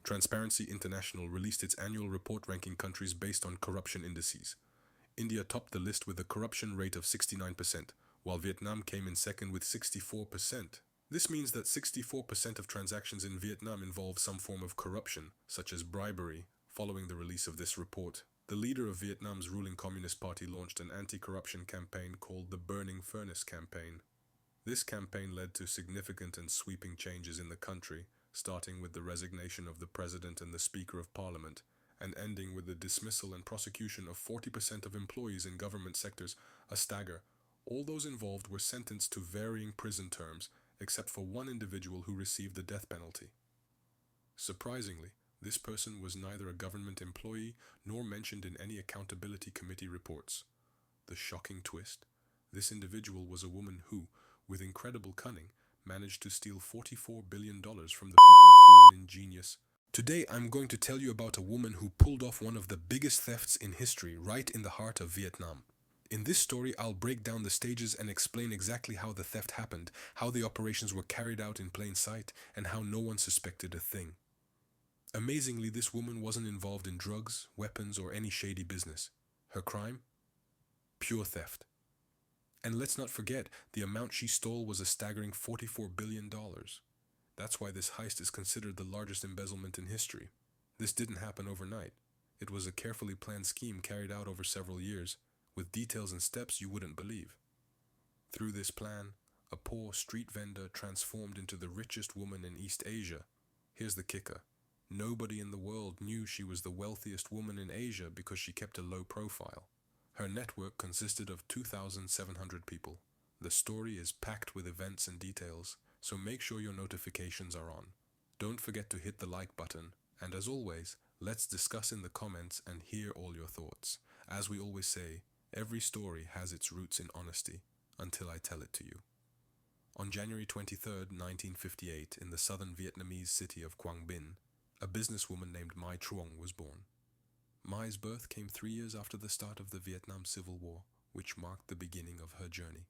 Transparency International released its annual report ranking countries based on corruption indices. India topped the list with a corruption rate of 69%, while Vietnam came in second with 64%. This means that 64% of transactions in Vietnam involve some form of corruption, such as bribery. Following the release of this report, the leader of Vietnam's ruling Communist Party launched an anti-corruption campaign called the Burning Furnace Campaign. This campaign led to significant and sweeping changes in the country, starting with the resignation of the President and the Speaker of Parliament, and ending with the dismissal and prosecution of 40% of employees in government sectors, a stagger. All those involved were sentenced to varying prison terms, except for one individual who received the death penalty. Surprisingly, this person was neither a government employee nor mentioned in any accountability committee reports. The shocking twist: this individual was a woman who, with incredible cunning, managed to steal $44 billion from the people through an ingenious. Today I'm going to tell you about a woman who pulled off one of the biggest thefts in history right in the heart of Vietnam. In this story, I'll break down the stages and explain exactly how the theft happened, how the operations were carried out in plain sight, and how no one suspected a thing. Amazingly, this woman wasn't involved in drugs, weapons, or any shady business. Her crime? Pure theft. And let's not forget, the amount she stole was a staggering $44 billion. That's why this heist is considered the largest embezzlement in history. This didn't happen overnight. It was a carefully planned scheme carried out over several years, with details and steps you wouldn't believe. Through this plan, a poor street vendor transformed into the richest woman in East Asia. Here's the kicker: nobody in the world knew she was the wealthiest woman in Asia because she kept a low profile. Her network consisted of 2,700 people. The story is packed with events and details, so make sure your notifications are on. Don't forget to hit the like button, and as always, let's discuss in the comments and hear all your thoughts. As we always say, every story has its roots in honesty, until I tell it to you. On January 23, 1958, in the southern Vietnamese city of Quang Binh, a businesswoman named Mai Truong was born. Mai's birth came 3 years after the start of the Vietnam Civil War, which marked the beginning of her journey.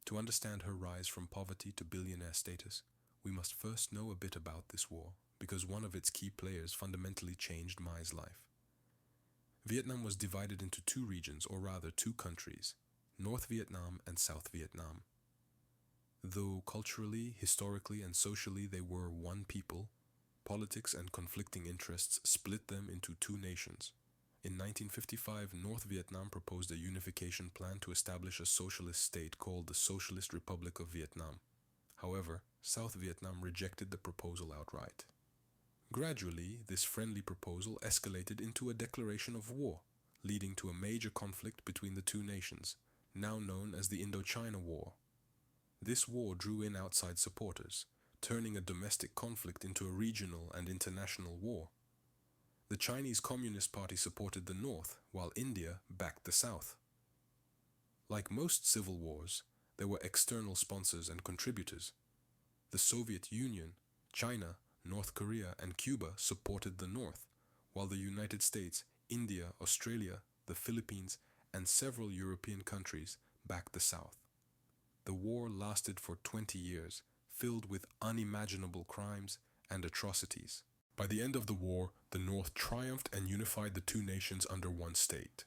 To understand her rise from poverty to billionaire status, we must first know a bit about this war, because one of its key players fundamentally changed Mai's life. Vietnam was divided into two regions, or rather two countries, North Vietnam and South Vietnam. Though culturally, historically, and socially they were one people, politics and conflicting interests split them into two nations. In 1955, North Vietnam proposed a unification plan to establish a socialist state called the Socialist Republic of Vietnam. However, South Vietnam rejected the proposal outright. Gradually, this friendly proposal escalated into a declaration of war, leading to a major conflict between the two nations, now known as the Indochina War. This war drew in outside supporters, turning a domestic conflict into a regional and international war. The Chinese Communist Party supported the North, while India backed the South. Like most civil wars, there were external sponsors and contributors. The Soviet Union, China, North Korea, and Cuba supported the North, while the United States, India, Australia, the Philippines, and several European countries backed the South. The war lasted for 20 years, filled with unimaginable crimes and atrocities. By the end of the war, the North triumphed and unified the two nations under one state.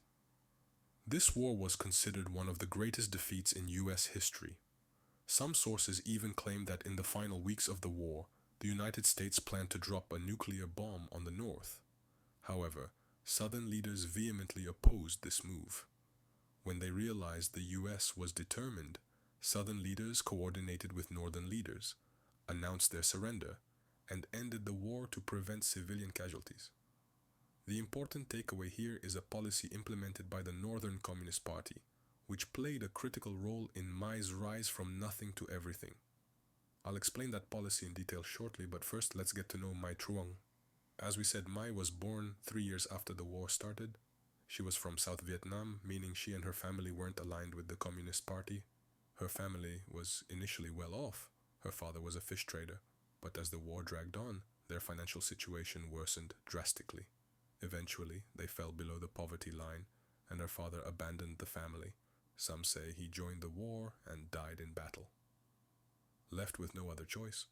This war was considered one of the greatest defeats in U.S. history. Some sources even claim that in the final weeks of the war, the United States planned to drop a nuclear bomb on the North. However, Southern leaders vehemently opposed this move. When they realized the U.S. was determined, Southern leaders coordinated with Northern leaders, announced their surrender, and ended the war to prevent civilian casualties. The important takeaway here is a policy implemented by the Northern Communist Party, which played a critical role in Mai's rise from nothing to everything. I'll explain that policy in detail shortly, but first let's get to know Mai Truong. As we said, Mai was born 3 years after the war started. She was from South Vietnam, meaning she and her family weren't aligned with the Communist Party. Her family was initially well off. Her father was a fish trader, but as the war dragged on, their financial situation worsened drastically. Eventually, they fell below the poverty line, and her father abandoned the family. Some say he joined the war and died in battle. Left with no other choice,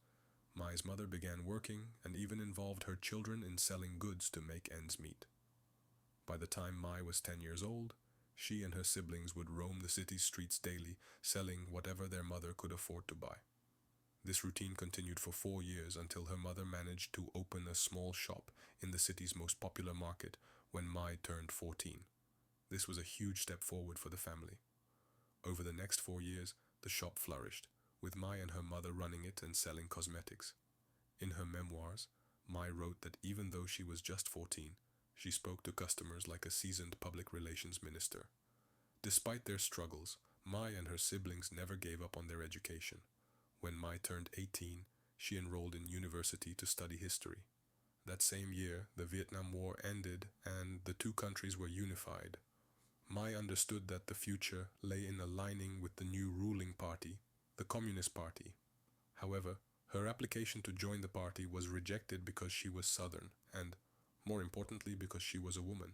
Mai's mother began working and even involved her children in selling goods to make ends meet. By the time Mai was 10 years old, she and her siblings would roam the city's streets daily, selling whatever their mother could afford to buy. This routine continued for 4 years until her mother managed to open a small shop in the city's most popular market when Mai turned 14. This was a huge step forward for the family. Over the next 4 years, the shop flourished, with Mai and her mother running it and selling cosmetics. In her memoirs, Mai wrote that even though she was just 14, she spoke to customers like a seasoned public relations minister. Despite their struggles, Mai and her siblings never gave up on their education. When Mai turned 18, she enrolled in university to study history. That same year, the Vietnam War ended and the two countries were unified. Mai understood that the future lay in aligning with the new ruling party, the Communist Party. However, her application to join the party was rejected because she was Southern and, more importantly, because she was a woman.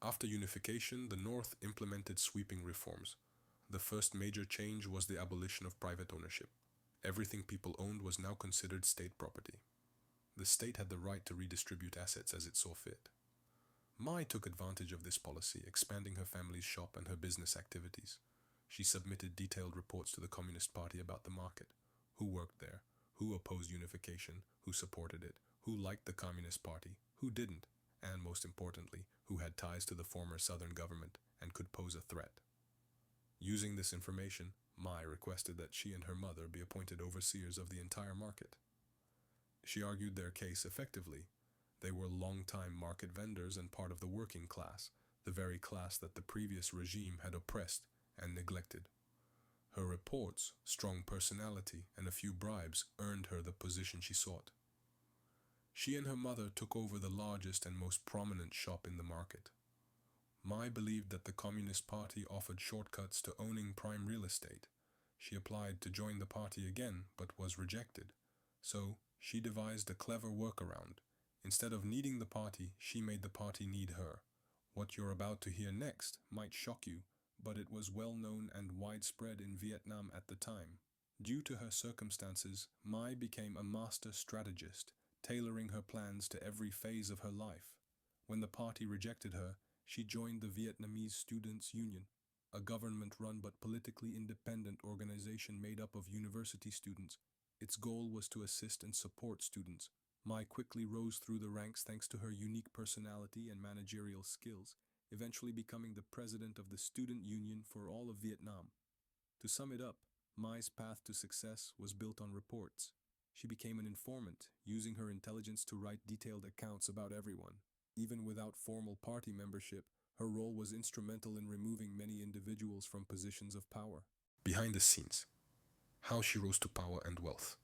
After unification, the North implemented sweeping reforms. The first major change was the abolition of private ownership. Everything people owned was now considered state property. The state had the right to redistribute assets as it saw fit. Mai took advantage of this policy, expanding her family's shop and her business activities. She submitted detailed reports to the Communist Party about the market, who worked there, who opposed unification, who supported it, who liked the Communist Party, who didn't, and most importantly, who had ties to the former Southern government and could pose a threat. Using this information, Mai requested that she and her mother be appointed overseers of the entire market. She argued their case effectively. They were long-time market vendors and part of the working class, the very class that the previous regime had oppressed and neglected. Her reports, strong personality, and a few bribes earned her the position she sought. She and her mother took over the largest and most prominent shop in the market. Mai believed that the Communist Party offered shortcuts to owning prime real estate. She applied to join the party again, but was rejected. So, she devised a clever workaround. Instead of needing the party, she made the party need her. What you're about to hear next might shock you, but it was well known and widespread in Vietnam at the time. Due to her circumstances, Mai became a master strategist, tailoring her plans to every phase of her life. When the party rejected her, she joined the Vietnamese Students' Union, a government-run but politically independent organization made up of university students. Its goal was to assist and support students. Mai quickly rose through the ranks thanks to her unique personality and managerial skills, eventually becoming the president of the Student Union for all of Vietnam. To sum it up, Mai's path to success was built on reports. She became an informant, using her intelligence to write detailed accounts about everyone. Even without formal party membership, her role was instrumental in removing many individuals from positions of power. Behind the scenes, how she rose to power and wealth.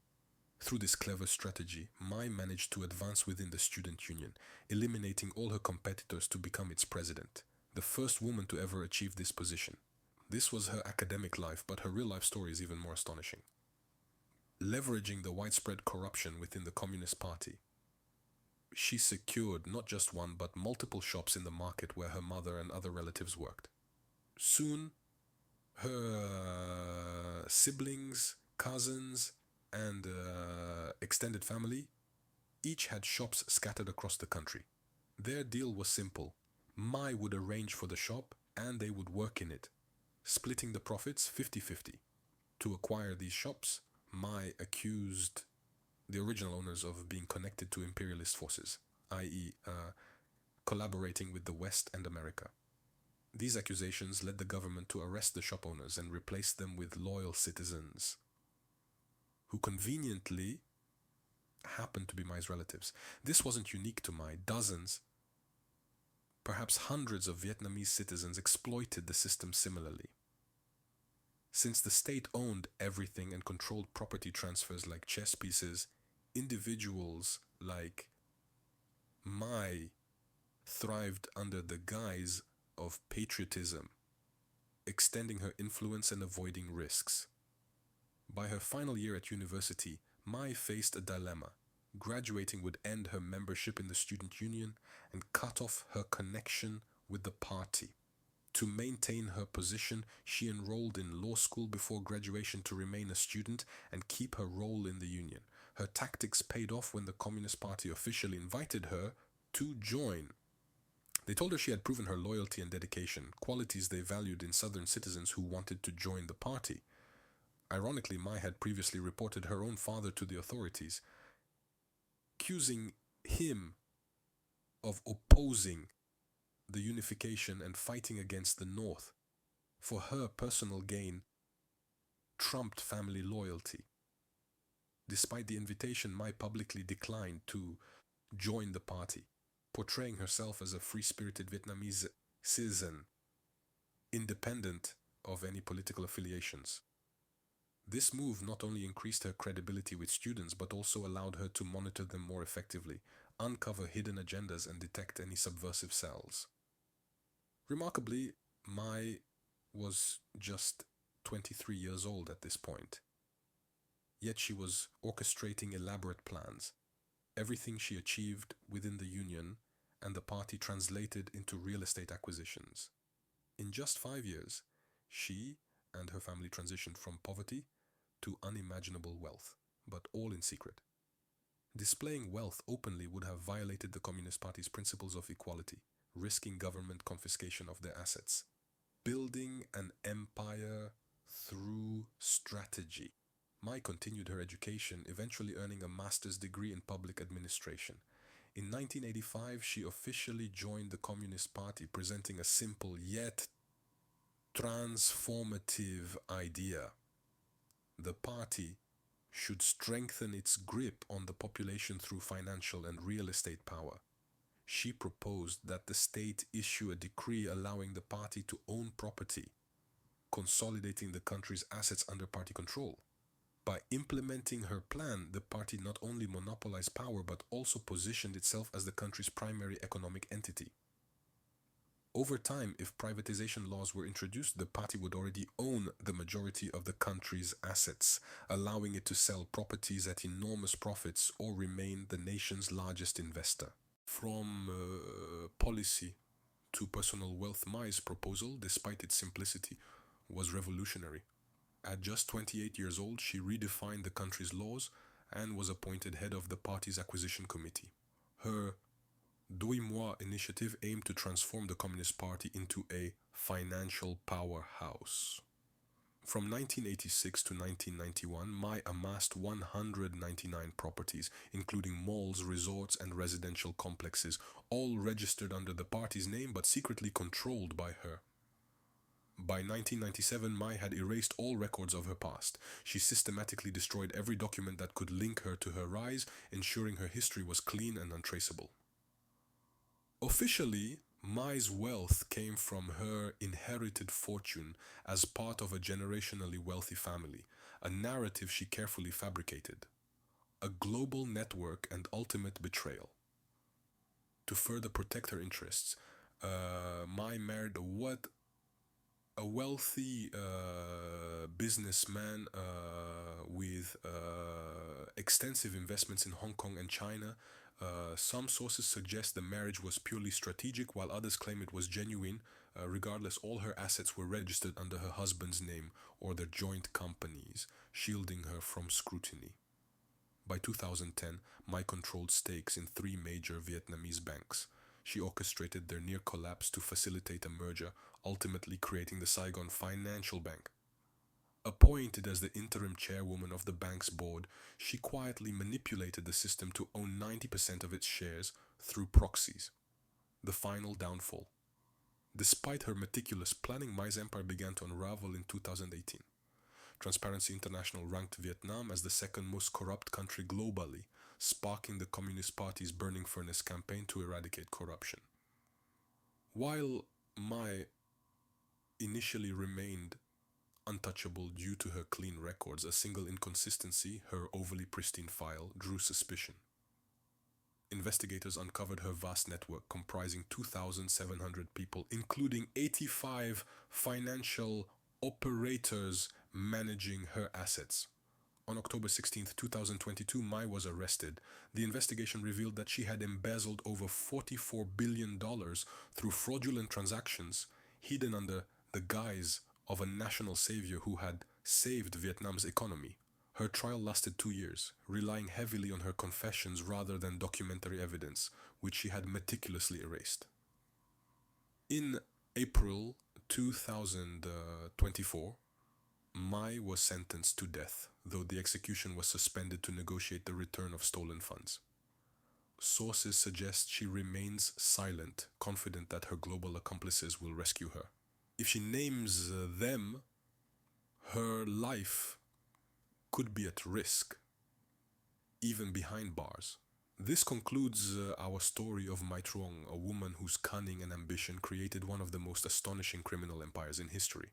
Through this clever strategy, Mai managed to advance within the student union, eliminating all her competitors to become its president, the first woman to ever achieve this position. This was her academic life, but her real-life story is even more astonishing. Leveraging the widespread corruption within the Communist Party, she secured not just one but multiple shops in the market where her mother and other relatives worked. Soon, her siblings, cousins, and extended family each had shops scattered across the country. Their deal was simple. Mai would arrange for the shop and they would work in it, splitting the profits 50-50. To acquire these shops, Mai accused the original owners of being connected to imperialist forces, i.e., collaborating with the West and America. These accusations led the government to arrest the shop owners and replace them with loyal citizens, who conveniently happened to be Mai's relatives. This wasn't unique to Mai. Dozens, perhaps hundreds of Vietnamese citizens exploited the system similarly. Since the state owned everything and controlled property transfers like chess pieces, individuals like Mai thrived under the guise of patriotism, extending her influence and avoiding risks. By her final year at university, Mai faced a dilemma. Graduating would end her membership in the student union and cut off her connection with the party. To maintain her position, she enrolled in law school before graduation to remain a student and keep her role in the union. Her tactics paid off when the Communist Party officially invited her to join. They told her she had proven her loyalty and dedication, qualities they valued in southern citizens who wanted to join the party. Ironically, Mai had previously reported her own father to the authorities, accusing him of opposing the unification and fighting against the North. For her, personal gain trumped family loyalty. Despite the invitation, Mai publicly declined to join the party, portraying herself as a free-spirited Vietnamese citizen, independent of any political affiliations. This move not only increased her credibility with students, but also allowed her to monitor them more effectively, uncover hidden agendas, and detect any subversive cells. Remarkably, Mai was just 23 years old at this point. Yet she was orchestrating elaborate plans. Everything she achieved within the union and the party translated into real estate acquisitions. In just 5 years, she and her family transitioned from poverty to unimaginable wealth, but all in secret. Displaying wealth openly would have violated the Communist Party's principles of equality, risking government confiscation of their assets. Building an empire through strategy. Mai continued her education, eventually earning a master's degree in public administration. In 1985, she officially joined the Communist Party, presenting a simple yet transformative idea. The party should strengthen its grip on the population through financial and real estate power. She proposed that the state issue a decree allowing the party to own property, consolidating the country's assets under party control. By implementing her plan, the party not only monopolized power but also positioned itself as the country's primary economic entity. Over time, if privatization laws were introduced, the party would already own the majority of the country's assets, allowing it to sell properties at enormous profits or remain the nation's largest investor. From policy to personal wealth, Mai's proposal, despite its simplicity, was revolutionary. At just 28 years old, she redefined the country's laws and was appointed head of the party's acquisition committee. Her Deux Mois initiative aimed to transform the Communist Party into a financial powerhouse. From 1986 to 1991, Mai amassed 199 properties, including malls, resorts, and residential complexes, all registered under the party's name but secretly controlled by her. By 1997, Mai had erased all records of her past. She systematically destroyed every document that could link her to her rise, ensuring her history was clean and untraceable. Officially, Mai's wealth came from her inherited fortune as part of a generationally wealthy family, a narrative she carefully fabricated. A global network and ultimate betrayal. To further protect her interests, Mai married a wealthy businessman with extensive investments in Hong Kong and China. Some sources suggest the marriage was purely strategic, while others claim it was genuine. Regardless, all her assets were registered under her husband's name or their joint companies, shielding her from scrutiny. By 2010, Mai controlled stakes in 3 major Vietnamese banks. She orchestrated their near collapse to facilitate a merger, ultimately creating the Saigon Financial Bank. Appointed as the interim chairwoman of the bank's board, she quietly manipulated the system to own 90% of its shares through proxies. The final downfall. Despite her meticulous planning, Mai's empire began to unravel in 2018. Transparency International ranked Vietnam as the second most corrupt country globally, sparking the Communist Party's burning furnace campaign to eradicate corruption. While Mai initially remained untouchable due to her clean records, a single inconsistency, her overly pristine file, drew suspicion. Investigators uncovered her vast network comprising 2,700 people, including 85 financial operators managing her assets. On October 16, 2022, Mai was arrested. The investigation revealed that she had embezzled over $44 billion through fraudulent transactions, hidden under the guise of a national savior who had saved Vietnam's economy. Her trial lasted 2 years, relying heavily on her confessions rather than documentary evidence, which she had meticulously erased. In April 2024, Mai was sentenced to death, though the execution was suspended to negotiate the return of stolen funds. Sources suggest she remains silent, confident that her global accomplices will rescue her. If she names them, her life could be at risk, even behind bars. This concludes our story of Mai Truong, a woman whose cunning and ambition created one of the most astonishing criminal empires in history.